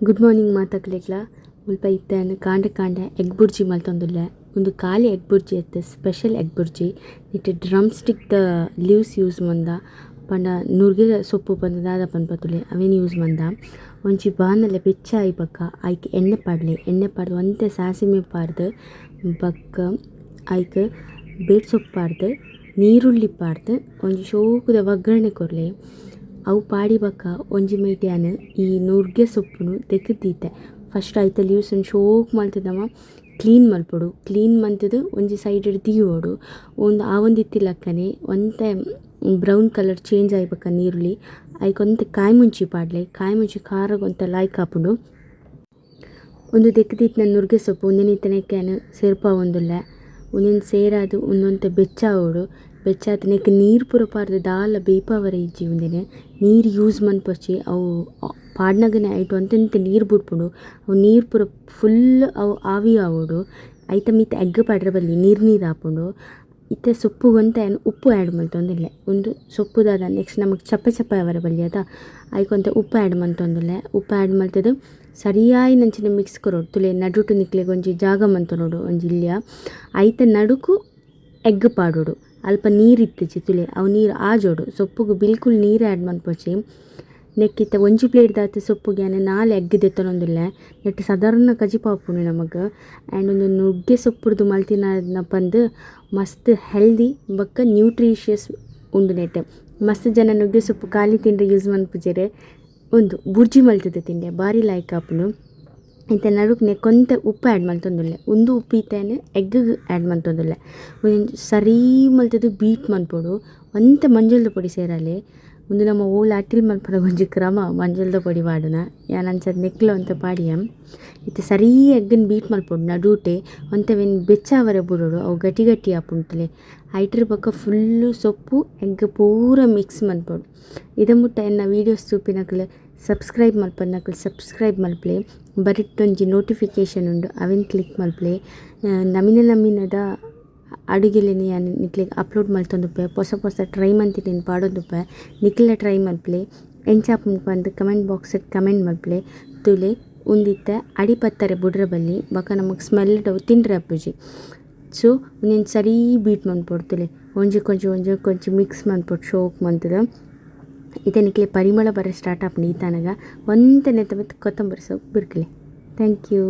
Good morning ಮಾತಾಕ್ಲಿಕ್ಲ ಮುಲ್ಪ ಇತ್ತೇನು ಕಾಂಡೆ egg bhurji ಮಲ್ತೊಂದುಲ್ಲೆ ಒಂದು ಖಾಲಿ ಎಗ್ ಬುರ್ಜಿ ಇತ್ತು ಸ್ಪೆಷಲ್ ಎಗ್ ಬುರ್ಜಿ ಇಟ್ಟು drum stick the leaves use ಮಂದ ಪಂಡ ನುರ್ಗೆ ಸೊಪ್ಪು ಬಂದು ದಾದ ಪನ್ಪತ್ತುಲೆ ಅವೇನು ಯೂಸ್ ಮಂದ ಒಂಜಿ ಬಾಣಲೆ ಬೆಚ್ಚ ಆಯಿ ಬಕ್ಕ ಆಯ್ಕೆ ಎಣ್ಣೆ ಪಾಡ್ದು ಒಂತೆ ಸಾಸಿಮೆ ಪಾಡ್ದು ಬಕ್ಕ ಆಯ್ಕೆ ಬೇಡ್ ಸೊಪ್ಪು ಪಾಡ್ದು ನೀರುಳ್ಳಿ ಪಾಡ್ದು ಒಂಜಿ ಶೋಕುದ ಒಗ್ಗರಣೆ ಕೊರ್ಲೆ ಅವು ಪಾಡಿ ಬಕ್ಕ ಒಂಜಿ ಮೇಟಿಯಾನು ಈ ನುರ್ಗೆ ಸೊಪ್ಪುನು ತೆಗೆದೀತೆ ಫಸ್ಟ್ ಐತ ಲೀವ್ಸನ್ನು ಶೋಕ್ ಮಲ್ತದವ ಕ್ಲೀನ್ ಮಲ್ಪೊಡು ಕ್ಲೀನ್ ಮಂತದು ಒಂಜಿ ಸೈಡ್ ತೀವೋಡು ಒಂದು ಇತ್ತಿಲಕ್ಕನೆ ಒಂತೆ ಬ್ರೌನ್ ಕಲರ್ ಚೇಂಜ್ ಆಯ್ಬಕ್ಕ ನೀರುಳ್ಳಿ ಐಕೊಂತೆ ಕಾಯಿ ಮುಂಚಿ ಪಾಡ್ಲೆ ಕಾಯಿ ಮುಂಚಿ ಖಾರಗೊಂತ ಲಾಯ್ಕ್ ಹಾಪುಂಡು ಒಂದು ತೆಗ್ದಿತ್ತಿನ ನುರ್ಗೆ ಸೊಪ್ಪು ಒಂದಿನಿತ್ತನೆಕ್ಕೇನು ಸೇರ್ಪ ಒಂದುಲ್ಲೆ ಒಂದೊಂದು ಸೇರಾದು ಒಂದೊಂತೆ ಬೆಚ್ಚಾವೋಡು ಬೆಚ್ಚಾತನೆಕ್ ನೀರು ಪೂರ ಪಾರ್ದು ದಾಲ ಬೇಯ್ಪವರೆ ಇಜ್ಜಿ ಒಂದಿನ ನೀರು ಯೂಸ್ ಮನ್ಪೊಚ್ಚಿ ಅವು ಪಾಡ್ನಗನೆ ಐಟು ಅಂತೆಂತೆ ನೀರು ಬಿಡ್ಪುಂಡು ಅವು ನೀರು ಪೂರ ಫುಲ್ ಅವು ಆವಿ ಆವೋಡು ಐತ ಮಿತ್ತ ಎಗ್ ಪಾಡ್ರೆ ಬಲ್ಲಿ ನೀರು ಹಾಪುಂಡು ಇತ್ತೆ ಸೊಪ್ಪುಗೊಂತ ಉಪ್ಪು ಆ್ಯಡ್ ಮಲ್ತೊಂದಿಲ್ಲೆ ಒಂದು ಸೊಪ್ಪುದಾದ ನೆಕ್ಸ್ಟ್ ನಮಗೆ ಚಪ್ಪೆ ಅವರ ಬಲ್ಲಿ ಅದ ಐಕೊಂತ ಉಪ್ಪು ಆ್ಯಡ್ ಮಲ್ತೊಂದಿಲ್ಲೆ ಉಪ್ಪು ಆ್ಯಡ್ ಮಲ್ತದು ಸರಿಯಾಗಿ ನಂಚಿನ ಮಿಕ್ಸ್ ಕೊರೋಡು ತುಲೆ ನಡುಟು ನಿಕ್ಲೆಗೆ ಒಂಜಿ ಜಾಗ ಮಂತೊನೋಡು ಒಂಜಿ ಇಲ್ಲಿಯ ಐತ ನಡುಕು ಎಗ್ ಪಾಡೋಡು ಅಲ್ಪ ನೀರು ಇತ್ತಿಜಿ ತುಲೆ ಅವು ನೀರು ಆಜೋಡು ಸೊಪ್ಪುಗು ಬಿಲ್ಕುಲ್ ನೀರು ಆ್ಯಡ್ ಮನ್ಪೊಚ್ಚಿ ನೆಕ್ಕಿತ್ತ ಒಂಜಿ ಪ್ಲೇಟ್ ದಾತು ಸೊಪ್ಪುಗೆ 4 ಎಗ್ ದೆತ್ತೊನೊಂದುಲ್ಲೆ ನೆಟ್ ಸಾಧಾರಣ ಕಜಿಪಾಪುಂಡು ನಮಗೆ ಆ್ಯಂಡ್ ಒಂದು ನುಗ್ಗೆ ಸೊಪ್ಪುಡ್ದು ಮಲ್ತಿನ ಪಂದು ಮಸ್ತ್ ಹೆಲ್ದಿ ಬೊಕ್ಕ ನ್ಯೂಟ್ರಿಷಿಯಸ್ ಉಂಡು ನೆಟ್ ಮಸ್ತ್ ಜನ ನುಗ್ಗೆ ಸೊಪ್ಪು ಖಾಲಿ ತಿಂಡಿ ಯೂಸ್ ಮನ್ಪುಜೆರೆ ಒಂದು ಬುರ್ಜಿ ಮಲ್ತದೆ ತಿಂಡೆ ಭಾರಿ ಲೈಕ್ ಆಪುಂಡು ಇಂಥ ನಡುಕ್ ಕೊಂತ ಉಪ್ಪು ಆ್ಯಡ್ ಮಲ್ತೊಂದುಲ್ಲೆ ಒಂದು ಉಪ್ಪು ಇತ್ತೇನೆ ಎಗ್ ಆ್ಯಡ್ ಮಲ್ತೊಂದುಲ್ಲೆ ಸರಿ ಮಲ್ತದು ಬೀಟ್ ಮನ್ಪೊಡು ಒಂತೆ ಮಂಜಲ್ದ ಪೊಡಿ ಸೇರಲೆ ಒಂದು ನಮ್ಮ ಓಲ್ ಅಟ್ಟಿಲ್ ಮಲ್ಪಡ ಒಂಜಿ ಕ್ರಮ ಮಂಜಲ್ದ ಪೊಡಿ ಪಾಡುನ ಯಾನಂಚದ ನೆಕ್ಲ ಒಂತ ಪಾಡಿಯ ಇತ್ತೆ ಸರಿ ಎಗ್ಗನ್ ಬೀಟ್ ಮಲ್ಪೊಡು ನಡೂಟೆ ಒಂತೆವೆನ್ ಬೆಚ್ಚಾವರೆ ಬುಡೋಡು ಅವು ಗಟ್ಟಿ ಆಪುಂಟಲೆ ಐಟ್ರ ಪಕ್ಕ ಫುಲ್ಲು ಸೊಪ್ಪು ಎಗ್ ಪೂರ ಮಿಕ್ಸ್ ಮನ್ಪೊಡು ಇದ ಮುಟ್ಟ ಎನ್ನ ವೀಡಿಯೋಸ್ ತೂಪಿನಕ್ಲೆ ಸಬ್ಸ್ಕ್ರೈಬ್ ಮಲ್ಪನಕ್ಲೆ ಸಬ್ಸ್ಕ್ರೈಬ್ ಮಲ್ಪಲೆ ಬರಿಟ್ಟೊಂಜಿ ನೋಟಿಫಿಕೇಷನ್ ಉಂಡು ಅವೆನ್ ಕ್ಲಿಕ್ ಮಲ್ಪಲೆ ನಮಿನದ ಅಡುಗೆಲೆನಿ ಯಾನು ನಿಕ್ಲೆಗ್ ಅಪ್ಲೋಡ್ ಮಲ್ತೊಂದುಪ್ಪೆ ಹೊಸ ಟ್ರೈ ಮಂತಿನಿ ಪಾಡೊಂದುಪ್ಪೆ ನಿಕ್ಲೆ ಟ್ರೈ ಮಲ್ಪಲೆ ಎಂಚಾಪುಂಡು ಪಂದ್ ಕಮೆಂಟ್ ಬಾಕ್ಸ್ ಕಮೆಂಟ್ ಮಲ್ಪಲೆ ತುಲೆ ಉಂದಿತ್ತ ಅಡಿಪತ್ತರೆ ಬುಡ್ರೆ ಬಲ್ಲಿ ಬೊಕ ನಮಗೆ ಸ್ಮೆಲ್ ತಿಂಡ್ರೆ ಅಪ್ಪುಜಿ ಸೊ ಒಂದೊಂದು ಸರಿ ಬೀಟ್ ಮನ್ಪೊಡು ತುಲೆ ಒಂಜಿ ಕೊಂಚ ಮಿಕ್ಸ್ ಮನ್ಪೊಡು ಶೋಕ್ ಮಂತದ ಇತ್ತೆ ನಿಕ್ಲೆ ಪರಿಮಳ ಬರ ಸ್ಟಾರ್ಟ್ ಆಪುಂಡು ಈ ತನಗ ಒಂತೆ ನೆತ್ತ ಕೊತ್ತಂಬರಿ ಸೊಪ್ಪು ಬಿರ್ಕಲೆ ಥ್ಯಾಂಕ್ ಯು.